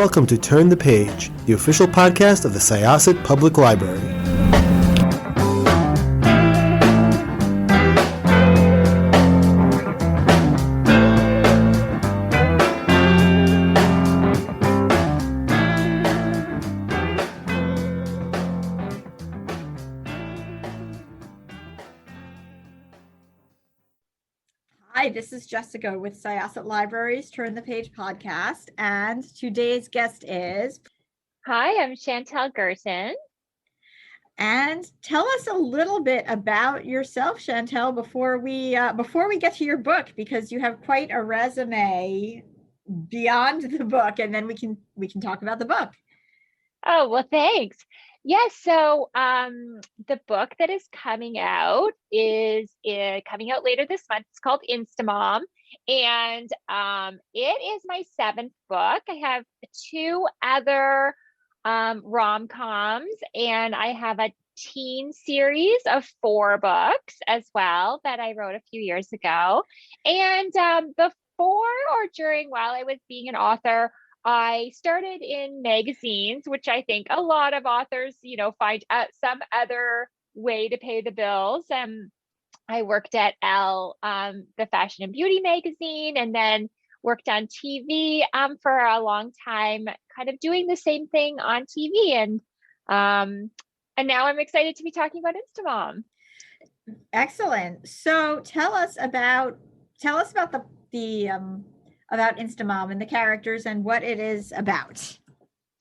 welcome to Turn the Page, the official podcast of the Syosset Public Library. Hi, this is Jessica with Syosset Library's Turn the Page podcast, and today's guest is... Hi, I'm Chantel Guertin. And tell us a little bit about yourself, Chantel, before we get to your book, because you have quite a resume beyond the book, and then we can talk about the book. Oh, well, thanks. Yes, so the book that is coming out is coming out later this month. It's called Instamom, and it is my 7th book. I have 2 other rom-coms, and I have a teen series of 4 books as well that I wrote a few years ago. And before or during, while I was being an author, I started in magazines, which I think a lot of authors, find some other way to pay the bills. I worked at Elle, the fashion and beauty magazine, and then worked on TV for a long time, kind of doing the same thing on TV. And now I'm excited to be talking about Instamom. Excellent. So tell us about about Instamom and the characters and what it is about.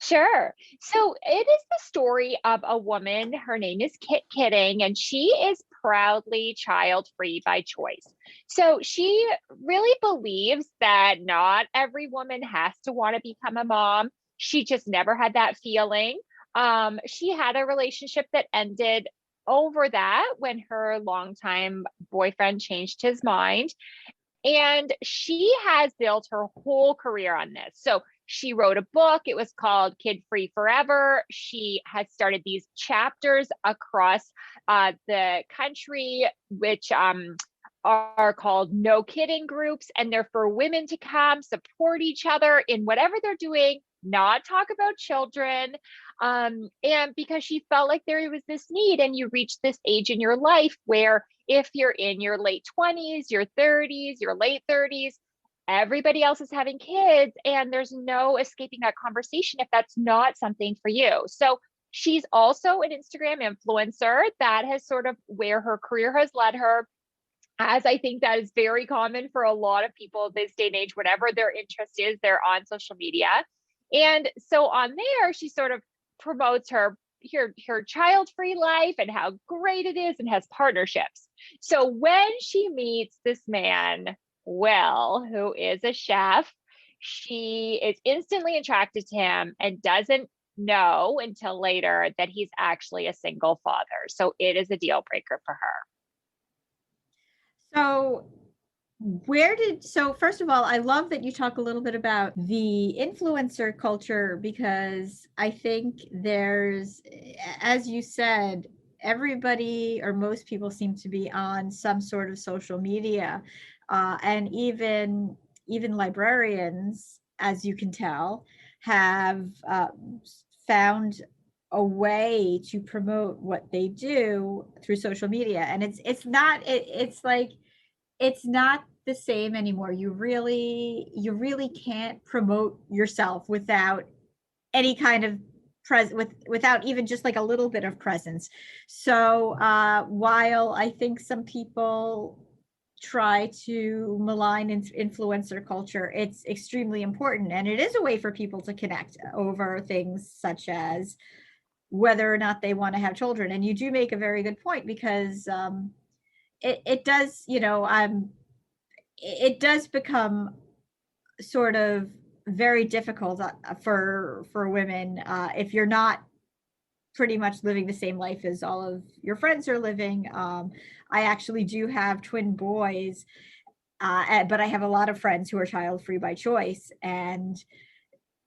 Sure. So it is the story of a woman. Her name is Kit Kidding, and she is proudly child-free by choice. So she really believes that not every woman has to want to become a mom. She just never had that feeling. She had a relationship that ended over that when her longtime boyfriend changed his mind. And she has built her whole career on this. So she wrote a book. It was called Kid Free Forever. She has started these chapters across the country, which are called No Kidding groups. And they're for women to come support each other in whatever they're doing, not talk about children. And because she felt like there was this need, and you reach this age in your life where if you're in your late 20s, your 30s, your late 30s, everybody else is having kids, and there's no escaping that conversation if that's not something for you. So she's also an Instagram influencer. That has sort of where her career has led her, as I think that is very common for a lot of people this day and age. Whatever their interest is, they're on social media. And so on there, she sort of promotes her child-free life and how great it is, and has partnerships. So when she meets this man, Will, who is a chef, she is instantly attracted to him and doesn't know until later that he's actually a single father. So it is a deal breaker for her. So first of all, I love that you talk a little bit about the influencer culture, because I think there's, as you said, everybody or most people seem to be on some sort of social media, and even librarians, as you can tell, have found a way to promote what they do through social media. And it's not the same anymore. You really can't promote yourself without any kind of without even just like a little bit of presence. So while I think some people try to malign influencer culture, it's extremely important, and it is a way for people to connect over things such as whether or not they want to have children. And you do make a very good point, because it does, it does become sort of very difficult for women if you're not pretty much living the same life as all of your friends are living. I actually do have twin boys, but I have a lot of friends who are child-free by choice, and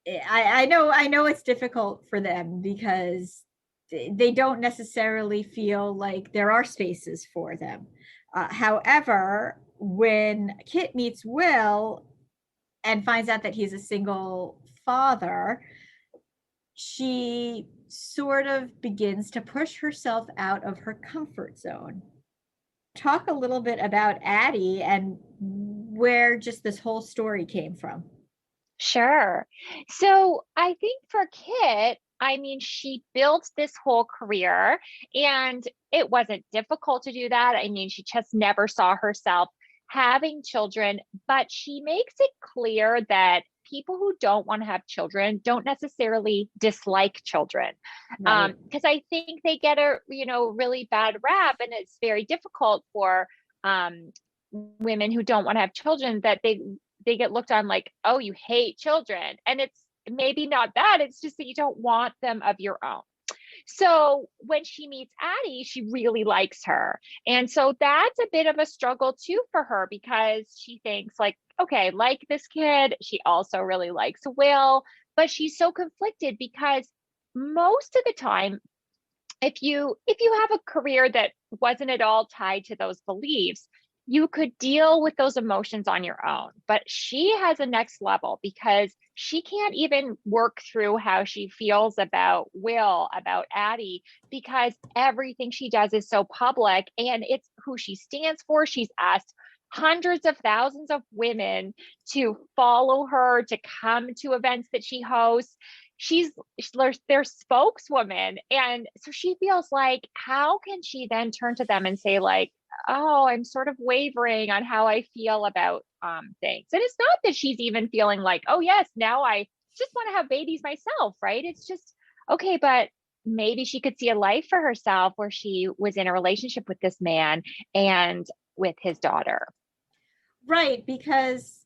I know it's difficult for them because they don't necessarily feel like there are spaces for them. However, when Kit meets Will and finds out that he's a single father, she sort of begins to push herself out of her comfort zone. Talk a little bit about Addie and where just this whole story came from. Sure. So I think for Kit, I mean, she built this whole career and it wasn't difficult to do that. I mean, she just never saw herself having children, but she makes it clear that people who don't want to have children don't necessarily dislike children. Right. Because I think they get a, really bad rap, and it's very difficult for women who don't want to have children, that they get looked on like, oh, you hate children. And it's maybe not that, it's just that you don't want them of your own. So when she meets Addie, she really likes her. And so that's a bit of a struggle too for her, because she thinks like, okay, like this kid, she also really likes Will, but she's so conflicted because most of the time, if you have a career that wasn't at all tied to those beliefs, you could deal with those emotions on your own. But she has a next level because she can't even work through how she feels about Will, about Addie, because everything she does is so public and it's who she stands for. She's asked hundreds of thousands of women to follow her, to come to events that she hosts. She's their spokeswoman. And so she feels like, how can she then turn to them and say like, oh, I'm sort of wavering on how I feel about things. And it's not that she's even feeling like, oh yes, now I just want to have babies myself, right? It's just, okay, but maybe she could see a life for herself where she was in a relationship with this man and with his daughter. Right, because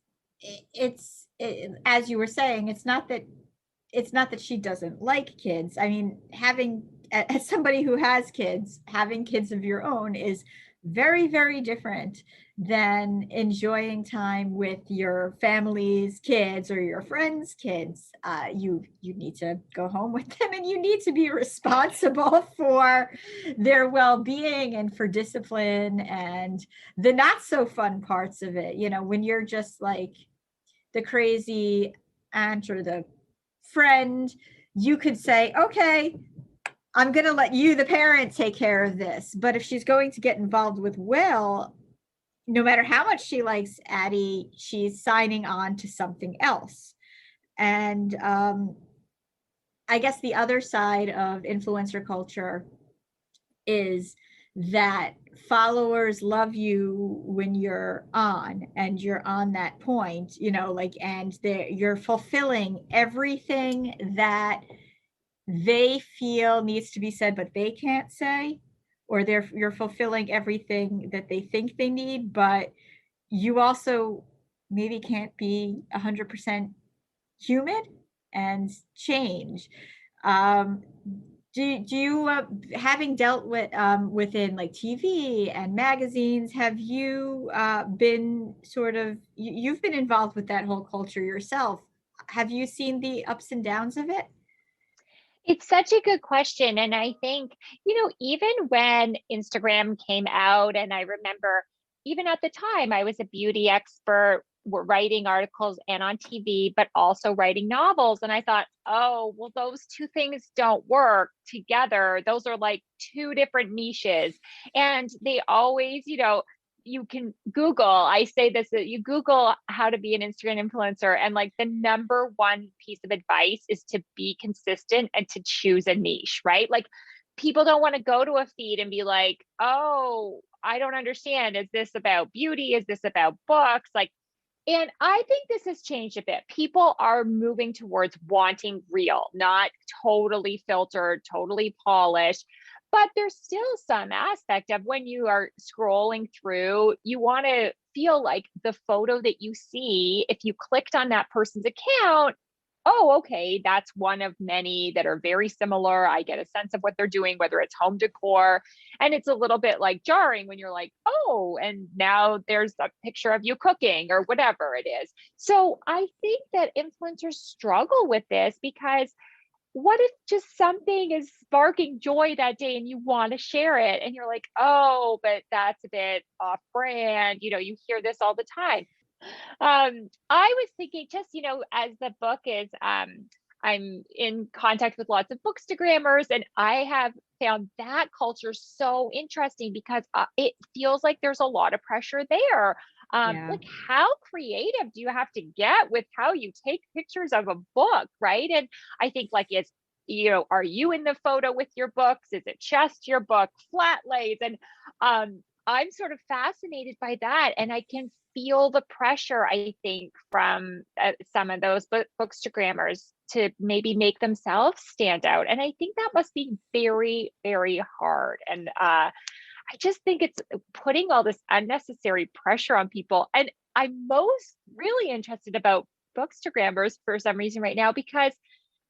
as you were saying, it's not that she doesn't like kids. I mean, as somebody who has kids, having kids of your own is very, very different than enjoying time with your family's kids or your friends' kids. You need to go home with them, and you need to be responsible for their well-being and for discipline and the not so fun parts of it. When you're just like the crazy aunt or the friend, you could say, okay, I'm going to let you, the parent, take care of this. But if she's going to get involved with Will, no matter how much she likes Addie, she's signing on to something else. And I guess the other side of influencer culture is that followers love you when you're on, and you're on that point, and you're fulfilling everything that they feel needs to be said, but they can't say, or you're fulfilling everything that they think they need, but you also maybe can't be 100% human and change. Do you, having dealt with within like TV and magazines, have you been you've been involved with that whole culture yourself? Have you seen the ups and downs of it? It's such a good question. And I think, even when Instagram came out, and I remember even at the time, I was a beauty expert, writing articles and on TV, but also writing novels. And I thought, oh, well, those two things don't work together. Those are like two different niches. And they always, you can Google, I say this, that you Google how to be an Instagram influencer, and like the number one piece of advice is to be consistent and to choose a niche, right? Like people don't want to go to a feed and be like, oh, I don't understand. Is this about beauty? Is this about books? And I think this has changed a bit. People are moving towards wanting real, not totally filtered, totally polished. But there's still some aspect of when you are scrolling through, you want to feel like the photo that you see, if you clicked on that person's account, oh, okay, that's one of many that are very similar. I get a sense of what they're doing, whether it's home decor. And it's a little bit like jarring when you're like, oh, and now there's a picture of you cooking or whatever it is. So I think that influencers struggle with this because what if just something is sparking joy that day and you want to share it, and you're like, oh, but that's a bit off brand. You hear this all the time. I was thinking just, as the book is, I'm in contact with lots of bookstagrammers, and I have found that culture so interesting because it feels like there's a lot of pressure there. Yeah. Like, how creative do you have to get with how you take pictures of a book, right? And I think, like, are you in the photo with your books? Is it just your book, flat lays? And I'm sort of fascinated by that, and I can feel the pressure, I think, from some of those bookstagrammers to maybe make themselves stand out. And I think that must be very, very hard. And I just think it's putting all this unnecessary pressure on people. And I'm most really interested about bookstagrammers for some reason right now, because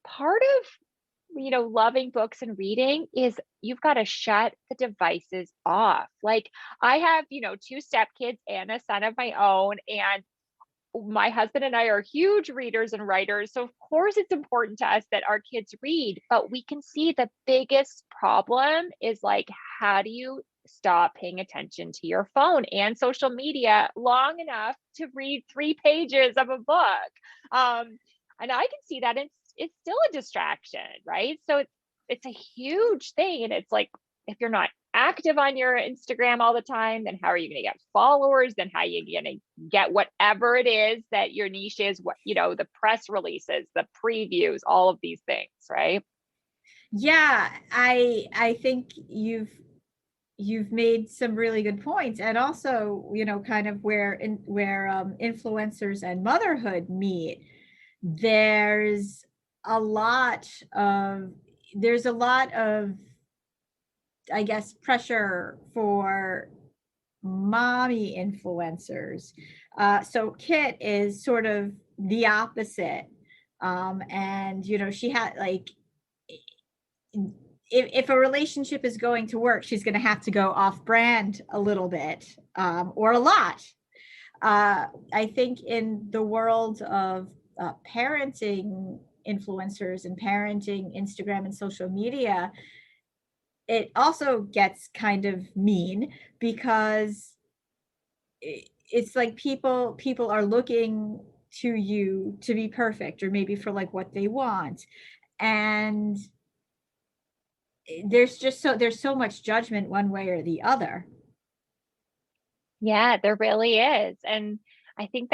part of loving books and reading is you've got to shut the devices off. Like, I have, two stepkids and a son of my own, and my husband and I are huge readers and writers. So of course it's important to us that our kids read, but we can see the biggest problem is, like, how do you stop paying attention to your phone and social media long enough to read 3 pages of a book? And I can see that it's still a distraction, right? So it's a huge thing. And it's like, if you're not active on your Instagram all the time, then how are you going to get followers? Then how are you going to get whatever it is that your niche is, what, the press releases, the previews, all of these things, right? Yeah, I think you've made some really good points, and also, kind of where influencers and motherhood meet. There's a lot of I guess, pressure for mommy influencers. So Kit is sort of the opposite. And, she had, like, if a relationship is going to work, she's going to have to go off brand a little bit, or a lot. I think in the world of parenting influencers and parenting Instagram and social media, it also gets kind of mean, because it's like people are looking to you to be perfect, or maybe for, like, what they want. And there's so much judgment one way or the other. Yeah, there really is. And I think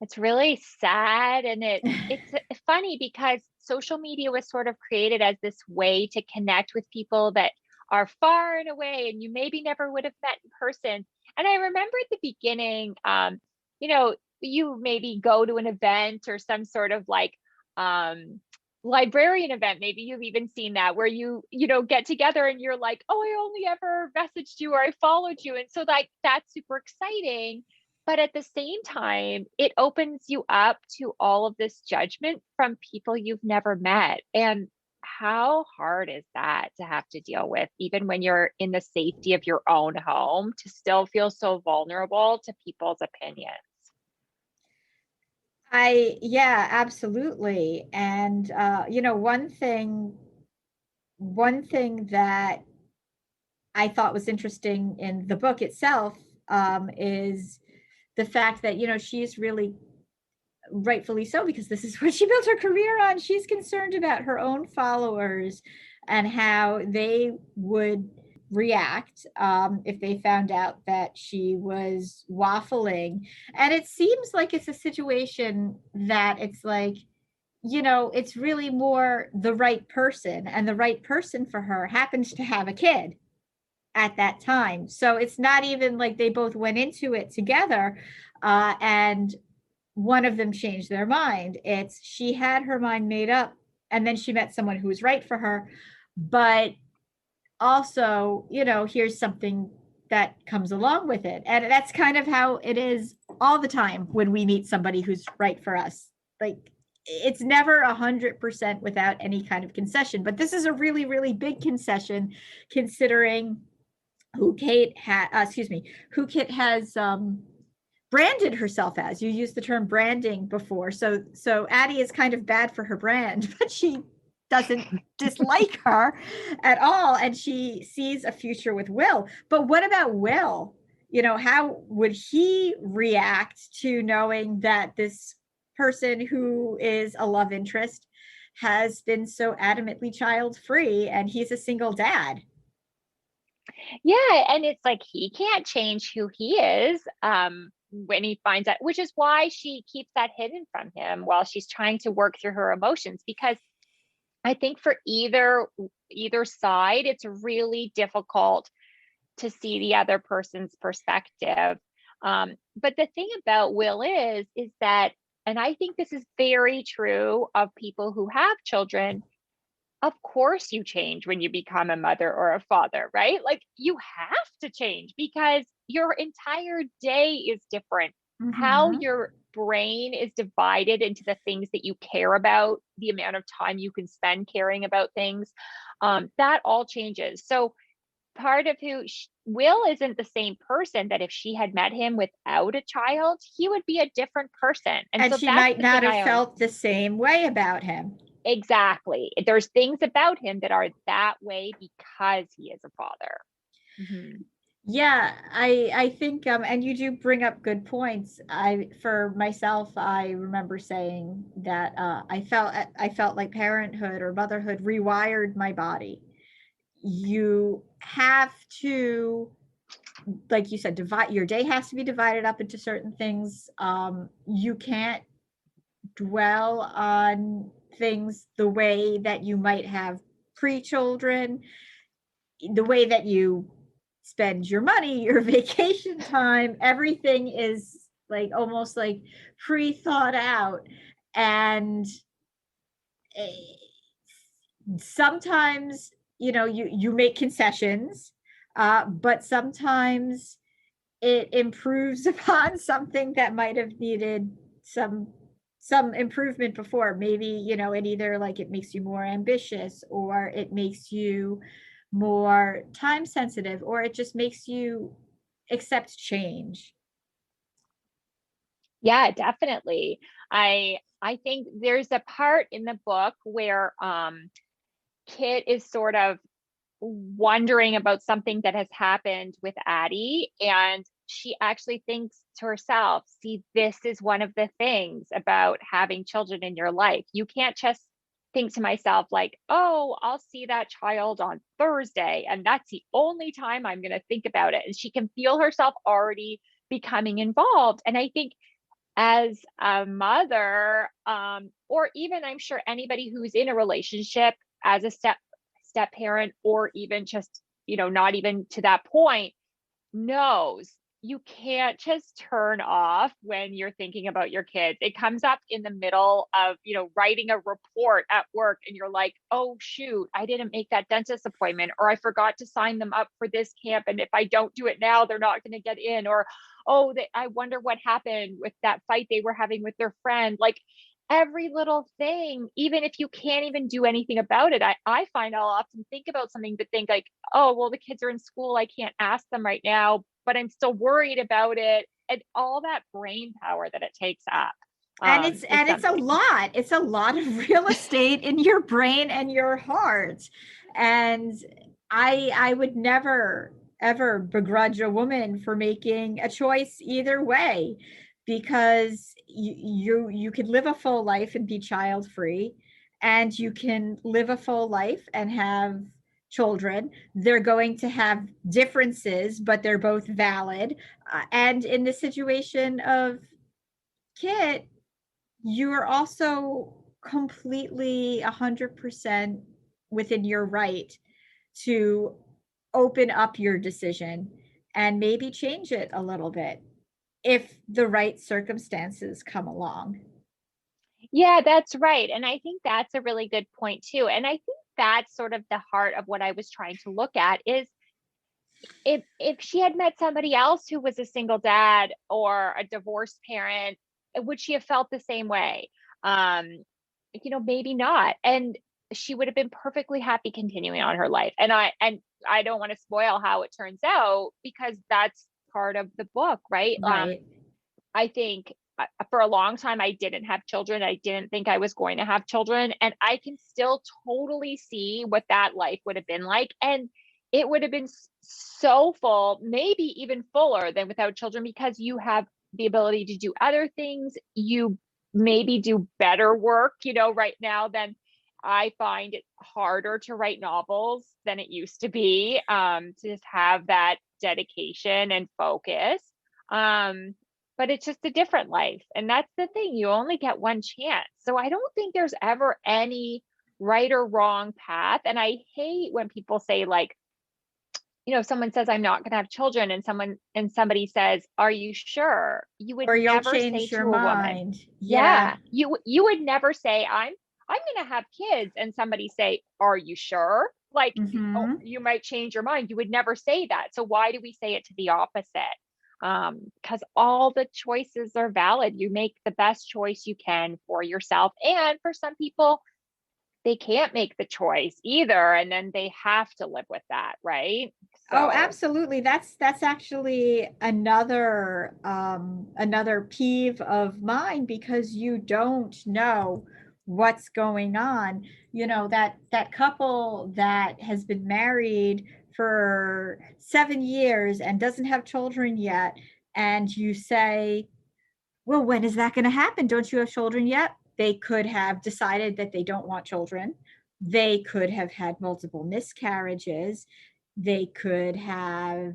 it's really sad. And it's funny because social media was sort of created as this way to connect with people that are far and away and you maybe never would have met in person. And I remember at the beginning, you maybe go to an event or some sort of, like, librarian event. Maybe you've even seen that, where get together and you're like, oh, I only ever messaged you or I followed you. And so, like, that's super exciting. But at the same time, it opens you up to all of this judgment from people you've never met. And how hard is that to have to deal with, even when you're in the safety of your own home, to still feel so vulnerable to people's opinions? Yeah, absolutely. And one thing that I thought was interesting in the book itself, is the fact that, she's really, rightfully so, because this is what she built her career on. She's concerned about her own followers and how they would react, if they found out that she was waffling. And it seems like it's a situation that it's like, it's really more the right person, and the right person for her happens to have a kid at that time. So it's not even like they both went into it together, and one of them changed their mind. It's she had her mind made up, and then she met someone who was right for her. But also, here's something that comes along with it. And that's kind of how it is all the time when we meet somebody who's right for us. Like, it's never 100% without any kind of concession. But this is a really, really big concession, considering who Kit has branded herself as. You used the term branding before. So Addie is kind of bad for her brand, but she doesn't dislike her at all. And she sees a future with Will. But what about Will? how would he react to knowing that this person who is a love interest has been so adamantly child free and he's a single dad? Yeah, and it's like he can't change who he is when he finds out, which is why she keeps that hidden from him while she's trying to work through her emotions. Because I think for either side, it's really difficult to see the other person's perspective. But the thing about Will is that, and I think this is very true of people who have children, of course you change when you become a mother or a father, right? Like you have to change because your entire day is different. How Mm-hmm. your brain is divided into the things that you care about, the amount of time you can spend caring about things, that all changes. So part of Will isn't the same person that if she had met him without a child, he would be a different person. And And so she that's might the not thing have I always. felt the same way about him. Exactly. There's things about him that are that way because he is a father. Mhm. Yeah, I think and you do bring up good points. For myself, I remember saying that I felt like parenthood or motherhood rewired my body. You have to, like you said, divide your day has to be divided up into certain things. You can't dwell on things the way that you might have pre-children, the way that you spend your money, your vacation time, everything is like almost like pre-thought out. And sometimes, you make concessions, but sometimes it improves upon something that might have needed some some improvement before. Maybe, it either like it makes you more ambitious, or it makes you more time sensitive, or it just makes you accept change. Yeah, definitely. I think there's a part in the book where Kit is sort of wondering about something that has happened with Addie, and she actually thinks to herself, see, this is one of the things about having children in your life. You can't just think to myself like, oh, I'll see that child on Thursday and that's the only time I'm going to think about it. And she can feel herself already becoming involved. And I think as a mother, or even I'm sure anybody who's in a relationship as a step parent, or even just, not even to that point, knows you can't just turn off when you're thinking about your kids. It comes up in the middle of, writing a report at work and you're like, oh shoot, I didn't make that dentist appointment, or I forgot to sign them up for this camp. And if I don't do it now, they're not going to get in. Or, oh, I wonder what happened with that fight they were having with their friend. Like every little thing, even if you can't even do anything about it, I find I'll often think about something, but think like, oh, well, the kids are in school. I can't ask them right now, but I'm still worried about it. And all that brain power that it takes up. And it's a Something. lot. It's a lot of real estate in your brain and your heart. And I would never ever begrudge a woman for making a choice either way, because you can live a full life and be child free, and you can live a full life and have children. They're going to have differences, but they're both valid. And in the situation of Kit, you are also completely 100% within your right to open up your decision and maybe change it a little bit if the right circumstances come along. Yeah, that's right. And I think that's a really good point too. And I think that's sort of the heart of what I was trying to look at is if she had met somebody else who was a single dad or a divorced parent, would she have felt the same way? Maybe not. And she would have been perfectly happy continuing on her life. And I don't want to spoil how it turns out because that's part of the book, right? Right. I think for a long time I didn't have children. I didn't think I was going to have children, and I can still totally see what that life would have been like. And it would have been so full, maybe even fuller than without children, because you have the ability to do other things. You maybe do better work, right now than I find it harder to write novels than it used to be, to just have that dedication and focus. But it's just a different life. And that's the thing. You only get one chance. So I don't think there's ever any right or wrong path. And I hate when people say, like, if someone says, I'm not going to have children, and somebody says, are you sure? You would Or you'll never say change your to a woman, mind. Yeah. yeah, you would never say, I'm going to have kids, and somebody say, are you sure? Like, oh, Mm-hmm. you might change your mind. You would never say that. So why do we say it to the opposite? Because all the choices are valid. You make the best choice you can for yourself. And for some people, they can't make the choice either, and then they have to live with that, right? Oh, So absolutely. That's actually another peeve of mine, because you don't know what's going on. That couple that has been married for 7 years and doesn't have children yet, and you say, well, when is that going to happen? Don't you have children yet? They could have decided that they don't want children. They could have had multiple miscarriages. They could have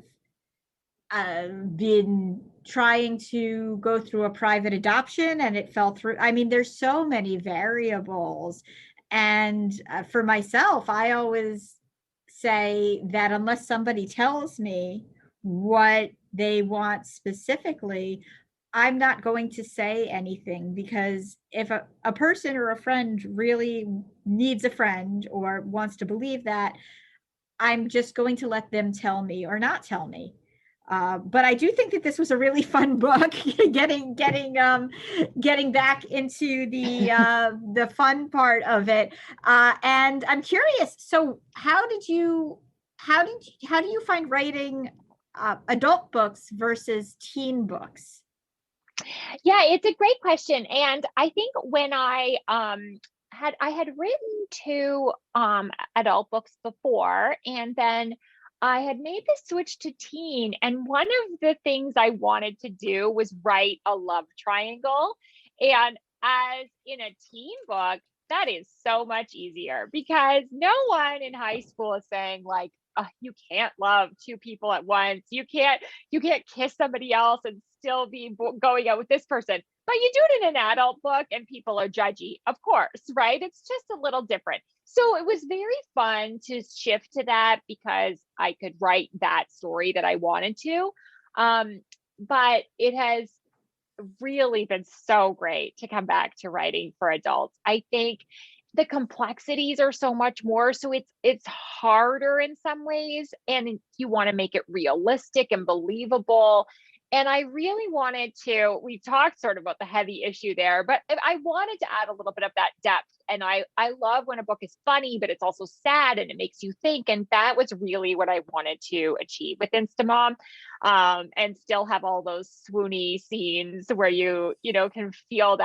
been trying to go through a private adoption and it fell through. I mean, there's so many variables. And for myself, I always say that unless somebody tells me what they want specifically, I'm not going to say anything, because if a person or a friend really needs a friend or wants to believe that, I'm just going to let them tell me or not tell me. But I do think that this was a really fun book, getting back into the fun part of it. And I'm curious. So how do you find writing adult books versus teen books? yeah, it's a great question. And I think when I had written two adult books before, and then I had made the switch to teen. And one of the things I wanted to do was write a love triangle. And as in a teen book, that is so much easier, because no one in high school is saying, like, you can't love two people at once. You can't kiss somebody else and still be going out with this person. But you do it in an adult book and people are judgy, of course, right? It's just a little different. So it was very fun to shift to that, because I could write that story that I wanted to. But it has really been so great to come back to writing for adults. I think the complexities are so much more, so it's harder in some ways, and you want to make it realistic and believable. And I really wanted to, we talked sort of about the heavy issue there, but I wanted to add a little bit of that depth. And I love when a book is funny, but it's also sad and it makes you think. And that was really what I wanted to achieve with Instamom, and still have all those swoony scenes where can feel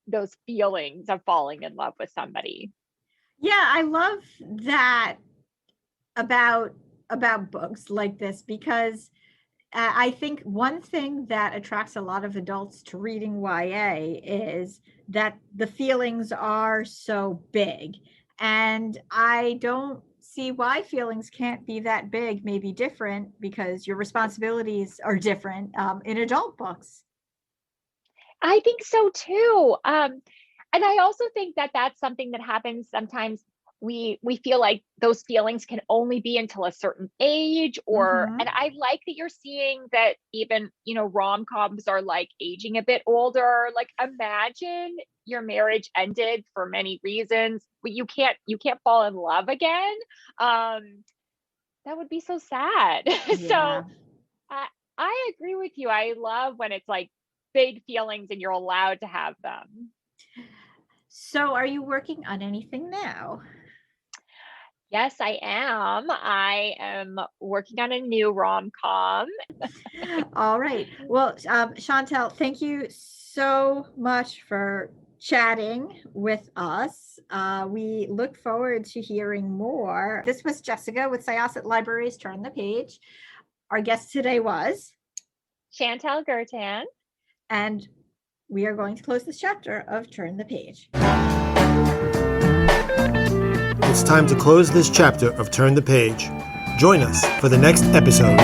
those feelings of falling in love with somebody. Yeah, I love that about books like this, because I think one thing that attracts a lot of adults to reading YA is that the feelings are so big. And I don't see why feelings can't be that big, maybe different, because your responsibilities are different in adult books. I think so too. And I also think that that's something that happens sometimes. We feel like those feelings can only be until a certain age, and I like that you're seeing that even, rom-coms are like aging a bit older. Like, imagine your marriage ended for many reasons, but you can't fall in love again. That would be so sad. Yeah. So I agree with you. I love when it's like big feelings and you're allowed to have them. So are you working on anything now? Yes, I am. I am working on a new rom-com. All right. Well, Chantel, thank you so much for chatting with us. We look forward to hearing more. This was Jessica with Syosset Libraries Turn the Page. Our guest today was Chantel Guertin. And we are going to close this chapter of Turn the Page. It's time to close this chapter of Turn the Page. Join us for the next episode.